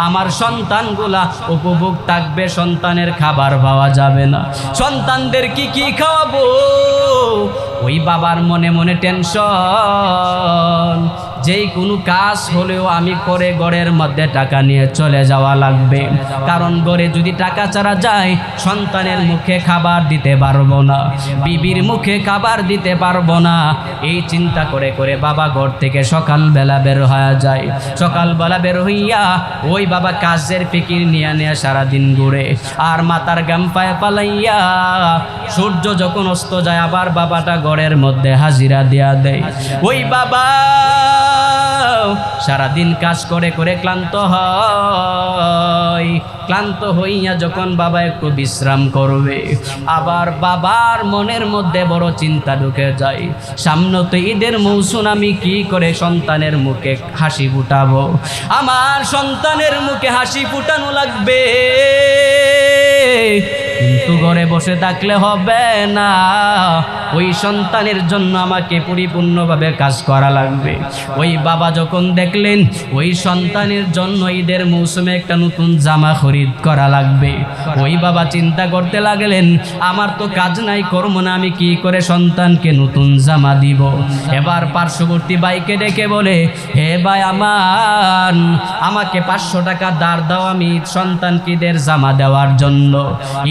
আমার সন্তানগুলা উপভোগ থাকবে, সন্তানের খাবার পাওয়া যাবে না, সন্তানদের কি খাওয়াবো? ওই বাবার মনে মনে টেনশন, যেই কোনো কাজ হলেও আমি করে ঘরের মধ্যে টাকা নিয়ে চলে যাওয়া লাগবে, কারণ ঘরে যদি টাকা ছাড়া যায় সন্তানের মুখে খাবার দিতে পারবো না, বিবির মুখে খাবার দিতে পারবো না। এই চিন্তা করে করে বাবা ঘর থেকে সকালবেলা বের হয়ে যায়। সকালবেলা বের হইয়া ওই বাবা কাজের ফিকির নিয়ে নিয়ে সারাদিন ঘুরে, আর মাথার গাম পায়ে পালাইয়া সূর্য যখন অস্ত যায় আবার বাবাটা ঘরের মধ্যে হাজিরা দেয়া দেয়। ওই বাবা সারাদিন কাজ করে করে ক্লান্ত হয়। ক্লান্ত হইয়া যখন বাবা একটু বিশ্রাম করবে, আবার বাবার মনের মধ্যে বড় চিন্তা ঢুকে যায়, সামনে তো ঈদের মৌসুম, আমি কি করে সন্তানের মুখে হাসি ফুটাবো? আমার সন্তানের মুখে হাসি ফুটানো লাগবে, কিন্তু ঘরে বসে থাকলে হবে না। ওই সন্তানের জন্য আমাকে পরিপূর্ণভাবে কাজ করা লাগবে। ওই বাবা যখন দেখলেন ওই সন্তানের জন্য ঈদের মৌসুমে একটা নতুন জামা খরিদ করা লাগবে, ওই বাবা চিন্তা করতে লাগলেন, আমার তো কাজ নাই, কর্ম না, আমি কি করে সন্তানকে নতুন জামা দিব? এবার পার্শ্ববর্তী ভাইকে ডেকে বলে, হে ভাই আমার, আমাকে 500 টাকা ধার দাও, আমি সন্তানকে ঈদের জামা দেওয়ার জন্য।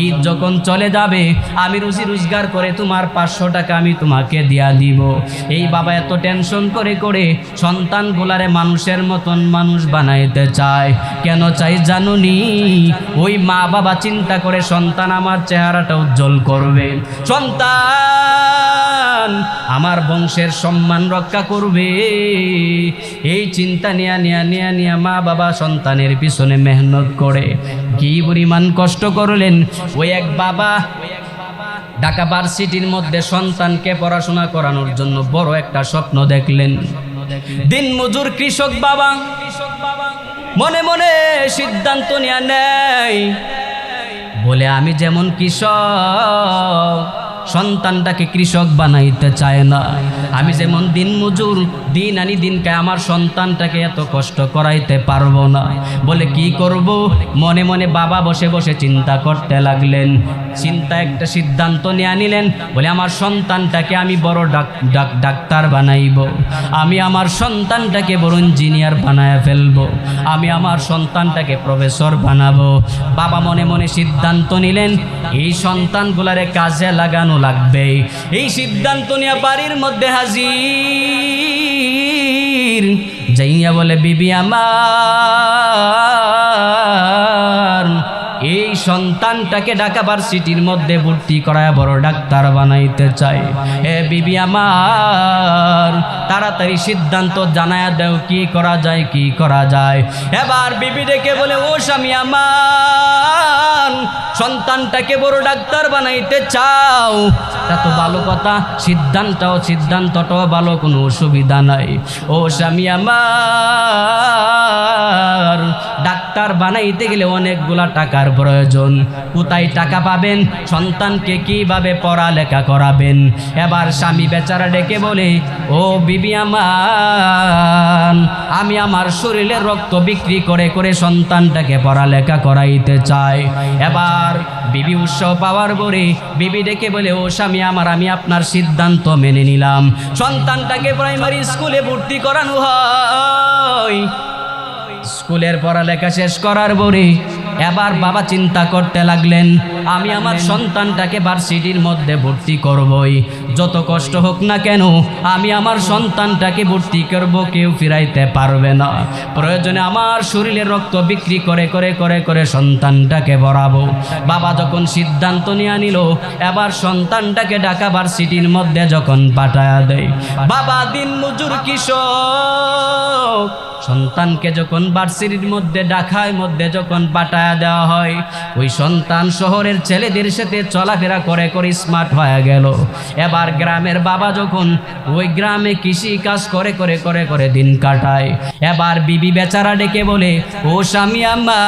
ঈদ যখন চলে যাবে আমি রুজি রোজগার করে তোমার 500 টাকা আমি তোমাকে দিয়া দিব। এই বাবা এত টেনশন করে করে সন্তানগুলারে মানুষের মতন মানুষ বানাইতে চায়। কেন চাই জানুনি? ওই মা বাবা চিন্তা করে সন্তান আমার চেহারাটা উজ্জ্বল করবে, সন্তান আমার বংশের সম্মান রক্ষা করবে। এই চিন্তা নিয়া মা বাবা সন্তানের পিছনে মেহনত করে কি পরিমাণ কষ্ট করলেন। ওই এক বাবা ঢাকা ভার্সিটির মধ্যে সন্তানকে পড়াশোনা করানোর জন্য বড় একটা স্বপ্ন দেখলেন। দিন মজুর কৃষক বাবা মনে মনে সিদ্ধান্ত নিয়ে নেয়, বলে আমি যেমন কৃষক, সন্তানটাকে কৃষক বানাইতে চায় না। আমি যেমন দিন মজুর, দিন আনি দিন খাই, আমার সন্তানটাকে এত কষ্ট করাইতে পারবো না। বলে কি করব? মনে মনে বাবা বসে বসে চিন্তা করতে লাগলেন। চিন্তা একটা সিদ্ধান্ত নিয়ে নিলেন, বলে আমার সন্তানটাকে আমি বড় ডাক্তার বানাইব, আমি আমার সন্তানটাকে বড় ইঞ্জিনিয়ার বানায় ফেলবো, আমি আমার সন্তানটাকে প্রফেসর বানাবো। বাবা মনে মনে সিদ্ধান্ত নিলেন এই সন্তানগুলারে কাজে লাগানো লাগবে। এই সিদ্ধান্ত নিয়ে বাড়ির মধ্যে হাজির যাইয়া বলে, বিবি আমার, এই সন্তানটাকে ঢাকা ভার্সিটির মধ্যে ভর্তি করায় বড় ডাক্তার বানাইতে চাই। হে বিবি আমার, তাড়াতাড়ি সিদ্ধান্ত জানায়া দাও, কি করা যায়, কি করা যায়। এবার বিবি ডেকে বলে, ও স্বামী আমার, সন্তানটাকে বড় ডাক্তার বানাইতে চাও, তা তো ভালো কথা, সিদ্ধান্তটাও ভালো, কোনো অসুবিধা নাই। ও স্বামী আমার, ডাক্তার বানাইতে গেলে অনেকগুলা টাকার প্রয়োজন, কোথায় টাকা পাবেন? সন্তানকে কিভাবে পড়ালেখা করাবেন? এবার স্বামী বেচারা ডেকে বলে, ও বিবি আমার, আমি আমার শরীরের রক্ত বিক্রি করে করে সন্তানটাকে পড়ালেখা করাইতে চাই। এবার বিবি উৎসাহ পাওয়ার পরে বিবি ডেকে বলে, ও স্বামী আমার, আমি আপনার সিদ্ধান্ত মেনে নিলাম, সন্তানটাকে প্রাইমারি স্কুলে ভর্তি করানো হয়। স্কুলের পড়ালেখা শেষ করার পরে এবার বাবা চিন্তা করতে লাগলেন, আমি আমার সন্তানটাকে ভার্সিটির মধ্যে ভর্তি করবই, যত কষ্ট হোক না কেন আমি আমার সন্তানটাকে ভর্তি করব, কেউ ফিরাইতে পারবে না। প্রয়োজনে আমার শরীরের রক্ত বিক্রি করে করে করে করে সন্তানটাকে ভরাবো। বাবা যখন সিদ্ধান্ত নিয়ে নিল, এবার সন্তানটাকে ঢাকা ভার্সিটির মধ্যে যখন পাঠায়া দেয়, বাবা দিন মজুর কৃষক, সন্তানকে যখন ভার্সিটির মধ্যে ঢাকার মধ্যে যখন পাঠায়া দেওয়া হয়, ওই সন্তান শহরের ছেলেদের সাথে চলাফেরা করে করে স্মার্ট হয়ে গেল। এবার গ্রামের বাবা যখন ওই গ্রামে কৃষি কাজ করে করে করে করে দিন কাটায়, এবার বিবি বেচারা ডেকে বলে, ও স্বামী আমার,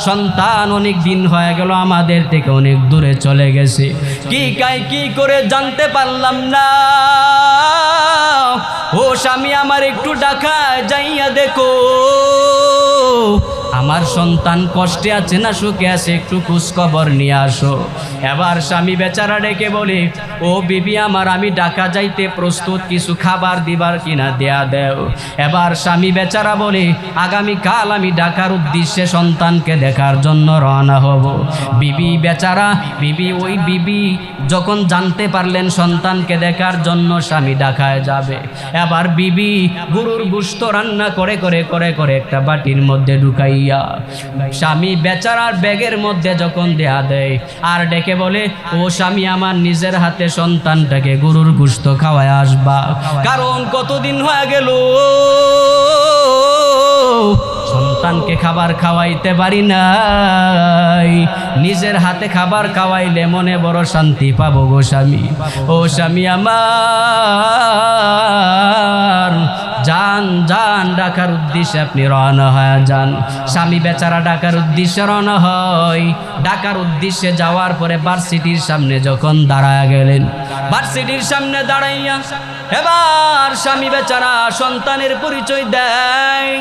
সন্তান অনেক দিন হয়ে গেল আমাদের থেকে অনেক দূরে চলে গেছে, কি করে জানতে পারলাম না। ও স্বামী আমার, একটু ঢাকায় যাইয়া দেখো আমার সন্তান কষ্টে আছে না সুখে আছে, একটু খোঁজখবর নিয়ে আসো। এবার স্বামী বেচারা ডেকে বলে, ও বিবি আমার, আমি ঢাকা যাইতে প্রস্তুত, কিছু খাবার দিবার কিনা দেয়া দেও। এবার স্বামী বেচারা বলে, আগামীকাল আমি ঢাকার উদ্দেশ্যে সন্তানকে দেখার জন্য রওনা হব। বিবি বেচারা ওই বিবি যখন জানতে পারলেন সন্তানকে দেখার জন্য স্বামী ঢাকায় যাবে, এবার বিবি গরুর গোশত রান্না করে করে করে করে একটা বাটির মধ্যে ঢুকাইয়া স্বামী বেচারার ব্যাগের মধ্যে যখন দেয়া দেয়, আর ডেকে বলে, ও স্বামী আমার, নিজের হাতে সন্তানটাকে গরুর গোশত খাওয়ায় আসবা, কারণ কতদিন হয়ে গেল সন্তানকে খাবার খাওয়াইতে পারি নাই, নিজের হাতে খাবার খাওয়াইলে মনে বড় শান্তি পাবো গো স্বামী। ও স্বামী আমার, যান যান, ঢাকার উদ্দেশ্যে আপনি রওনা হয়ে যান। স্বামী বেচারা ঢাকার উদ্দেশ্যে রওনা হয়। ঢাকার উদ্দেশ্যে যাওয়ার পরে ভার্সিটির সামনে যখন দাঁড়ায় গেলেন, ভার্সিটির সামনে দাঁড়াইয়া এবার স্বামী বেচারা সন্তানের পরিচয় দেয়,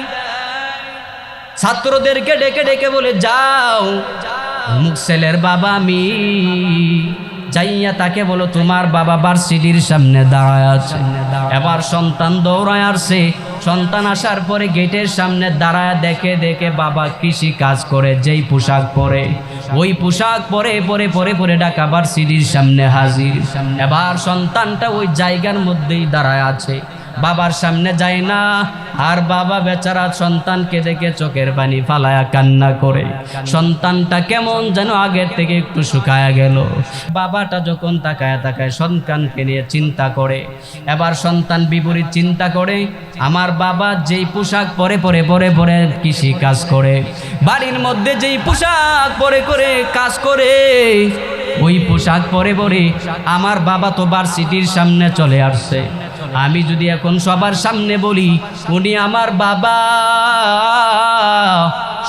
ছাত্রদেরকে ডেকে ডেকে বলে, যাও মুখ ছেলের বাবা আমি, যাইয়া তাকে বলো তোমার বাবা ভার্সিটির সামনে দাঁড়ায় আছে। এবার সন্তান দৌড়ায় আসছে, সন্তান আসার পরে গেটের সামনে দাঁড়ায় দেখে দেখে বাবা কৃষি কাজ করে যেই পোশাক পরে, ওই পোশাক পরে পরে পরে পরে ঢাকা ভার্সিটির সামনে হাজির। এবার সন্তানটা ওই জায়গার মধ্যেই দাঁড়ায় আছে, বাবার সামনে যায় না। আর বাবা বেচারা সন্তানকে দেখে চোখের পানি ফালায়া কান্না করে, সন্তানটা কেমন যেন আগের থেকে একটু শুকায়া গেল। বাবাটা যখন তাকায় তাকায় সন্তানকে নিয়ে চিন্তা করে, এবার সন্তান বিপরীত চিন্তা করে, আমার বাবা যেই পোশাক পরে পরে পরে পরে কৃষি কাজ করে, বাড়ির মধ্যে যেই পোশাক পরে করে কাজ করে, ওই পোশাক পরে পরে আমার বাবা তো ভার্সিটির সামনে চলে আসছে। আমি যদি এখন সবার সামনে বলি উনি আমার বাবা,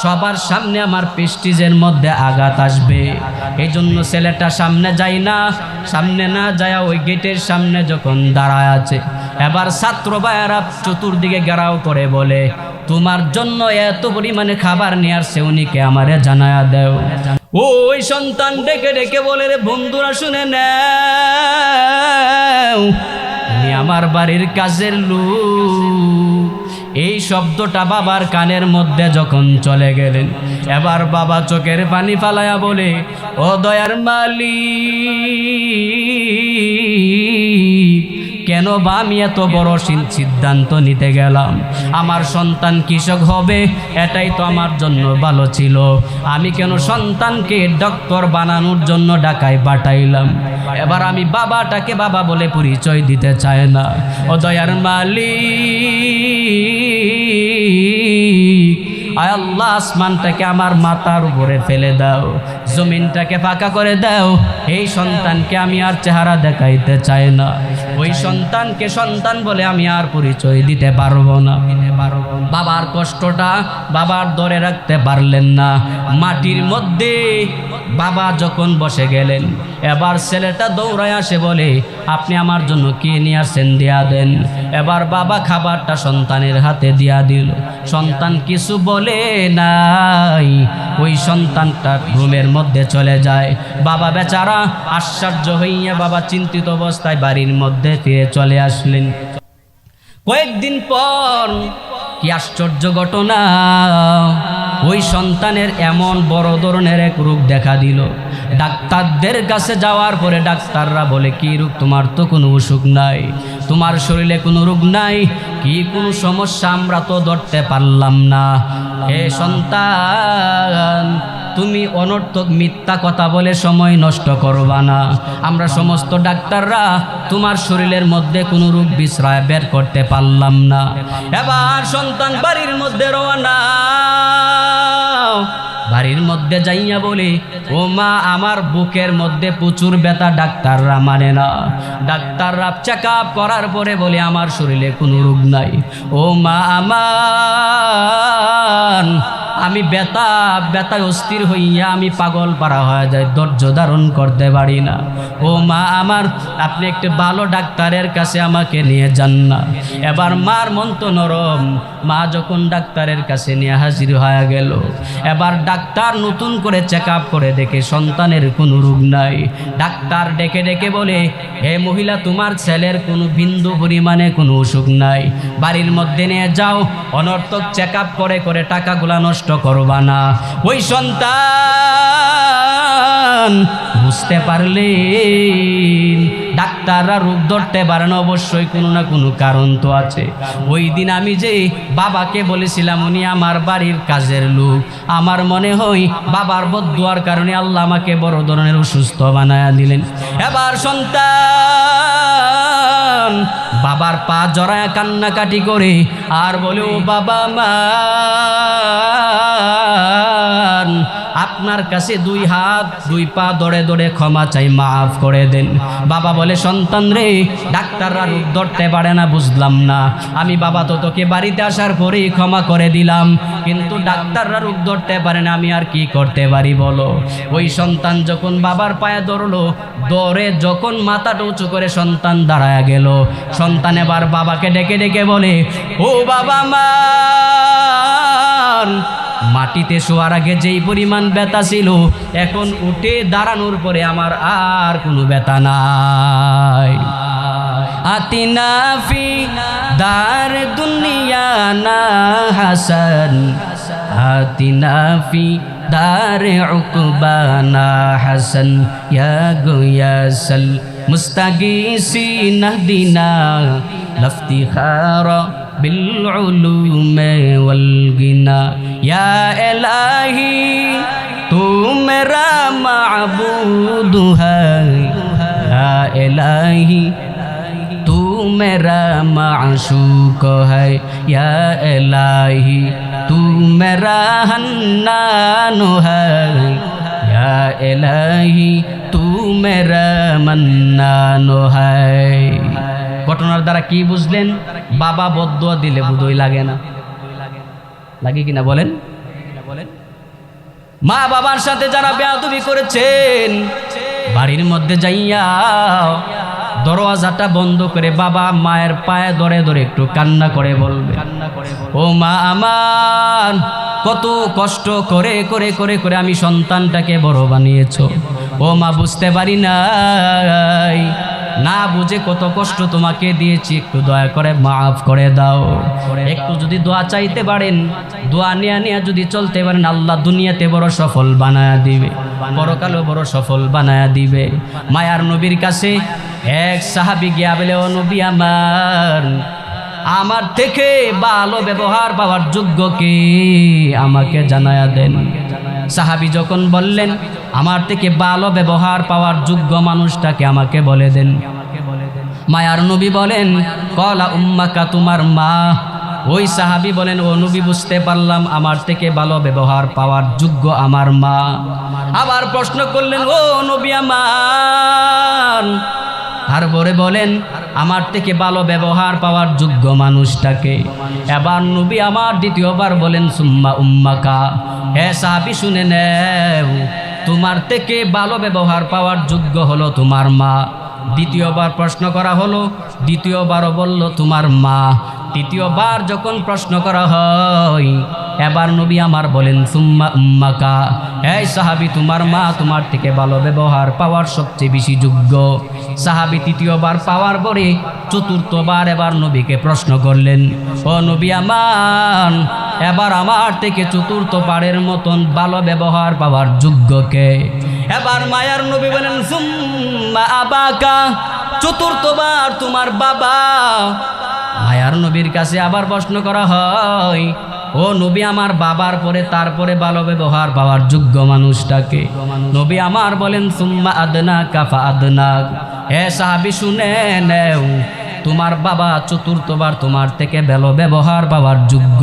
সবার সামনে আমার প্রেস্টিজের মধ্যে আঘাত আসবে। এই জন্য ছেলেটা সামনে যায় না, সামনে না যায় ওই গেটের সামনে যখন দাঁড়ায় আছে, এবার ছাত্র ভাইয়েরা চতুর্দিকে ঘেরাও করে বলে, তোমার জন্য এত পরিমাণে খাবার নিয়ে আসছে, উনিকে আমারে জানায়া দেও। ওই সন্তান ডেকে ডেকে বলে, রে বন্ধুরা শুনে নাও, উনি আমার বাড়ির কাজের লোক। এই শব্দটা বাবার কানের মধ্যে যখন চলে গেলেন, এবার বাবা চোখের পানি ফালায়া বলে, ও দয়ার মালিক, কেন বা আমি এত বড় সিদ্ধান্ত নিতে গেলাম? আমার সন্তান কৃষক হবে এটাই তো আমার জন্য ভালো ছিল, আমি কেন সন্তানকে ডক্টর বানানোর জন্য ঢাকায় পাঠাইলাম? এবার আমি বাবাটাকে বাবা বলে পরিচয় দিতে চাই না। ও দয়ার মালিক, আয় আল্লাহ, আসমানটাকে আমার মাথার উপরে ফেলে দাও, জমিনটাকে ফাঁকা করে দাও, এই সন্তানকে আমি আর চেহারা দেখাইতে চাই না। ওই সন্তানকে সন্তান বলে আমি আর পরিচয় দিতে পারবো না। বাবার কষ্টটা বাবার ধরে রাখতে পারলেন না, মাটির মধ্যে বাবা যখন বসে গেলেন, এবার ছেলেটা দৌড়ায় আসে বলে, আপনি আমার জন্য কি নিয়ে আসেন, দিয়া দেন। এবার বাবা খাবারটা সন্তানের হাতে দিয়া দিল, সন্তান কিছু বলে নাই, ওই সন্তানটা রুমের মধ্যে চলে যায়। বাবা বেচারা আশ্চর্য হইয়া বাবা চিন্তিত অবস্থায় বাড়ির মধ্যে ফিরে চলে আসলেন। কয়েকদিন পর কি আশ্চর্য ঘটনা, ওই সন্তানের এমন বড় ধরনের এক রোগ দেখা দিল। ডাক্তারদের কাছে যাওয়ার পরে ডাক্তাররা বলে, কি রোগ? তোমার তো কোনো অসুখ নাই, তোমার শরীরে কোনো রোগ নাই, কি কোনো সমস্যা আমরা তো ধরতে পারলাম না। হে সন্তান, তুমি অনর্থক মিথ্যা কথা বলে সময় নষ্ট করবা না। আমরা সমস্ত ডাক্তাররা তোমার শরীরের মধ্যে কোনো রোগ বিশ্রায় বের করতে পারলাম না। এবার সন্তান বাড়ির মধ্যে রওনা। বাড়ির মধ্যে যাইয়া বলে, ও মা, আমার বুকের মধ্যে প্রচুর ব্যথা, ডাক্তাররা মানে না। ডাক্তাররা চেক আপ করার পরে বলে, আমার শরীরে কোনো রোগ নাই। ও মা আমার, আমি ব্যথায় অস্থির হইয়া আমি পাগল পারা হয়ে যায়, ধৈর্য ধারণ করতে পারি না। ও মা আমার, আপনি একটু ভালো ডাক্তারের কাছে আমাকে নিয়ে যান না। এবার মার মন তো নরম, মা যখন ডাক্তারের কাছে নিয়ে হাজির হয়ে গেল, এবার ডাক্তার নতুন করে চেক আপ করে দেখে সন্তানের কোনো রোগ নাই। ডাক্তার ডেকে ডেকে বলে, হে মহিলা, তোমার ছেলের কোনো বিন্দু পরিমাণে কোনো অসুখ নাই, বাড়ির মধ্যে নিয়ে যাও, অনর্থক চেক আপ করে করে টাকাগুলা নষ্ট করবা না। ওই সন্তান বুঝতে পারলেন ডাক্তাররা রোগ ধরতে পারে না, অবশ্যই কোনো না কোনো কারণ তো আছে। ওই দিন আমি যে বাবাকে বলেছিলাম উনি আমার বাড়ির কাজের লোক, আমার মনে হয় বাবার বদদুয়ার কারণে আল্লাহ আমাকে বড় ধরনের অসুস্থ বানায়া দিলেন। এবার সন্তান বাবার পা জড়ায় কান্নাকাটি করে আর বলে, ও বাবা মা, আপনার কাছে দুই হাত দুই পা দড়ে দড়ে ক্ষমা চাই, মাফ করে দেন। বাবা বলে, সন্তান রে, ডাক্তাররা রোগ ধরতে পারে না, বুঝলাম না। আমি বাবা তো তোকে বাড়িতে আসার পরেই ক্ষমা করে দিলাম, কিন্তু ডাক্তাররা রোগ ধরতে পারে না, আমি আর কি করতে পারি বলো। ওই সন্তান যখন বাবার পায়ে ধরলো, দৌড়ে যখন মাথাটা উঁচু করে সন্তান দাঁড়ায় গেল, সন্তান এবার বাবাকে ডেকে ডেকে বলে, ও বাবা মা, মাটিতে শোয়ার আগে যেই পরিমাণ ব্যথা ছিল, এখন উঠে দাঁড়ানোর পরে আমার আর কোনো ব্যথা নাই। আতিনা ফি দার দুনিয়া না হাসান, আতিনা ফি দার উকবানা হাসান, ইয়া গুয়াসাল মুস্তাগীসিন দিনা লফতিখারা بالعلوم والغنا یا الہی تو میرا معبود ہے یا الہی تو میرا معشوق ہے یا الہی تو میرا حنان ہے یا الہی تو میرا منان ہے। ঘটনার দ্বারা কি বুঝলেন? বাবা বদদুয়া দিলে বুঝই লাগে না, লাগে কিনা বলেন? মা বাবার সাথে যারা বেয়াদবি করেছেন, বাড়ির মধ্যে যাইয়া দরওয়াজাটা বন্ধ করে বাবা মায়ের পায়ে ধরে ধরে একটু কান্না করে বলবে, ও মা আমার, কত কষ্ট করে করে করে করে আমি সন্তানটাকে বড় বানিয়েছো। ও মা, বুঝতে পারি নাই, না বুঝে কত কষ্ট তোমাকে দিয়েছি, একটু দয়া করে মাফ করে দাও। একটু যদি দোয়া চাইতে পারেন, দোয়া নিয়ে নিয়ে যদি চলতে পারেন, আল্লাহ দুনিয়াতে বড় সফল বানায়া দিবে, পরকালেও বড় সফল বানায়া দিবে। মায়ার নবীর কাছে এক সাহাবী গিয়া বলে, ও নবী আমার, আমার থেকে ভালো ব্যবহার পাওয়ার যোগ্য কে, আমাকে জানায়া দেন। সাহাবী যখন বললেন, আমার থেকে ভালো ব্যবহার পাওয়ার যোগ্য মানুষটাকে আমাকে বলে দেন। মায়ার নবী বলেন, কলা উম্মাকা, তোমার মা। ওই সাহাবী বলেন, ও নবী, বুঝতে পারলাম আমার থেকে ভালো ব্যবহার পাওয়ার যোগ্য আমার মা। আবার প্রশ্ন করলেন, ও নবী আমার, তারপরে বলেন, আমার থেকে ভালো ব্যবহার পাওয়ার যোগ্য মানুষটাকে। এবার নবী আমার দ্বিতীয়বার বলেন, সুম্মা উম্মাকা, হে সাহাবী শুনে নেও, তোমার থেকে ভালো ব্যবহার পাওয়ার যোগ্য হলো তোমার মা। দ্বিতীয়বার প্রশ্ন করা হলো, দ্বিতীয়বারও বলল তোমার মা। তৃতীয়বার যখন প্রশ্ন করা হয়, এবার নবী আমার বলেন সুম্মা উম্মাকা, এই সাহাবী তোমার মা তোমার থেকে ভালো ব্যবহার পাওয়ার সবচেয়ে বেশি যোগ্য। সাহাবী তৃতীয়বার পাওয়ার পরে চতুর্থবার এবার নবীকে প্রশ্ন করলেন, ও নবী আমার, এবার আমার থেকে চতুর্থবারের মতন ভালো ব্যবহার পাওয়ার যোগ্য কে? এবার মায়ার নবী বলেন সুম্মা আবাকা, চতুর্থবার তোমার বাবা। মায়ার নবীর কাছে আবার প্রশ্ন করা হয়, ও নবী আমার বাবার পরে তারপরে ভালো ব্যবহার পাওয়ার যোগ্য মানুষটাকে? নবী আমার বলেন সুম্মা আদনাকা ফা আদনাক, হে সাহাবী শুনে নেও, তোমার বাবা চতুর্থবার তোমার থেকে ভালো ব্যবহার পাওয়ার যোগ্য।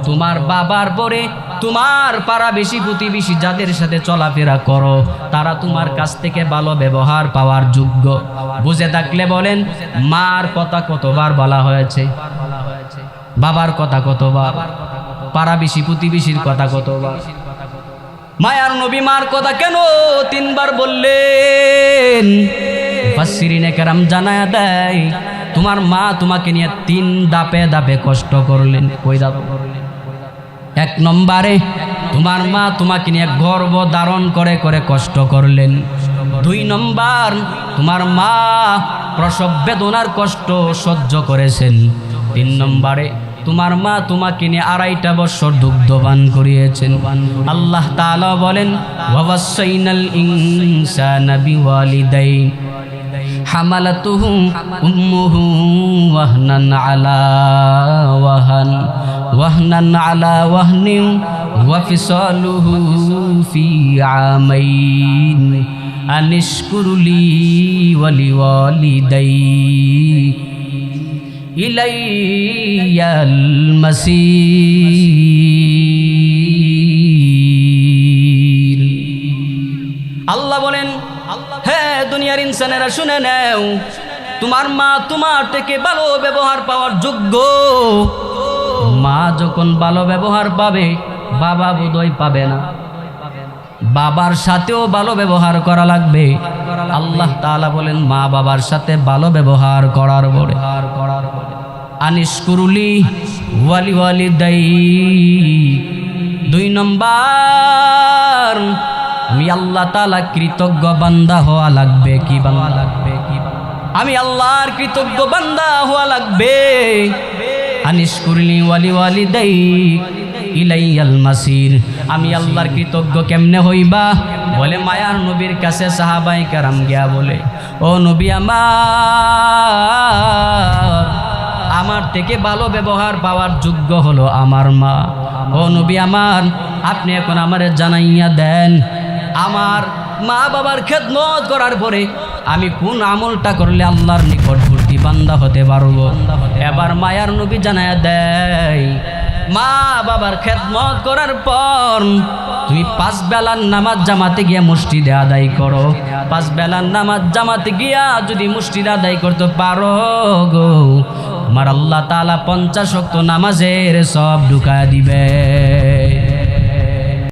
তোমার বাবার পরে তোমার পাড়াবেশি প্রতিবেশী যাদের সাথে চলাফেরা করো তারা তোমার কাছ থেকে ভালো ব্যবহার পাওয়ার যোগ্য। বুঝে থাকলে বলেন, মার কথা কতবার বলা হয়েছে, বাবার কথা কতবার, পাড়াবেশি প্রতিবেশীর কথা কতবার? মায়ার নবী মার কথা কেন 3 বার বললেন? মুফাসসিরিনে কেরাম জানায়া দেয়, তোমার মা তোমাকে নিয়ে 3 ধাপে ধাপে কষ্ট করলেন। কই ধাপ করলেন? 1 নম্বরে তোমার মা তোমাকে নিয়ে গর্ভ ধারণ করে করে কষ্ট করলেন। 2 নম্বর, তোমার মা প্রসব বেদনার কষ্ট সহ্য করেছেন। 3 নম্বরে তোমার মা তোমাকে নিয়ে 2.5 বছর দুগ্ধপান করিয়েছেন। আল্লাহ তাআলা বলেন, ওয়াসাইনাল ইনসানা বিওয়ালিদাইহি হামালাতুহু উম্মুহু ওয়াহনান আলা ওয়াহনিন ওয়া ফিসালুহু ফি আমাইন আনিশকুরলি ওয়া লিওয়ালিদাইহি ইলাইয়াল মাসির। আল্লাহ বলেন, হে দুনিয়ার ইনসানেরা শুনে নাও, তোমার মা তোমার থেকে ভালো ব্যবহার পাওয়ার যোগ্য। মা যখন ভালো ব্যবহার পাবে, বাবা বোধহয় পাবে না। বাবার সাথেও ভালো ব্যবহার করা লাগবে। আল্লাহ তাআলা বলেন, মা বাবার সাথে ভালো ব্যবহার করার পরে আনিশকুরুলি ওয়ালি ওয়ালিদাইহি। 2 নম্বর, আমি আল্লাহ তাআলা কৃতজ্ঞ বান্দা হওয়া লাগবে। কি বান্দা লাগবে? আমি আল্লাহর কৃতজ্ঞ বান্দা হওয়া লাগবে। আনিশকুরুলি ওয়ালি ওয়ালিদাইহি ইলাইয়াল মাসির। আমি আল্লাহর কৃতজ্ঞ কেমনে হইবা? বলে মায়ার নবীর কাছে সাহাবায়ে কেরাম গিয়া বলে, ও নবী আমার থেকে ভালো ব্যবহার পাওয়ার যোগ্য হলো আমার মা। ও নবী আমার, আপনি এখন আমারে জানাইয়া দেন, আমার মা বাবার খেদমত করার পরে আমি কোন আমলটা করলে আল্লাহর নিকটবর্তী বান্দা হতে পারবো? এবার মায়ার নবী জানাইয়া দেয়, মা বাবার খেদমত করার পর তুমি 5 বেলার নামাজ জামাতে গিয়া মসজিদে আদায় করো। 5 বেলার নামাজ জামাতে গিয়া যদি মসজিদে আদায় করতে পারো গো, আমার আল্লাহ তাআলা 50 ওয়াক্ত নামাজের সব ঢুকায় দিবে।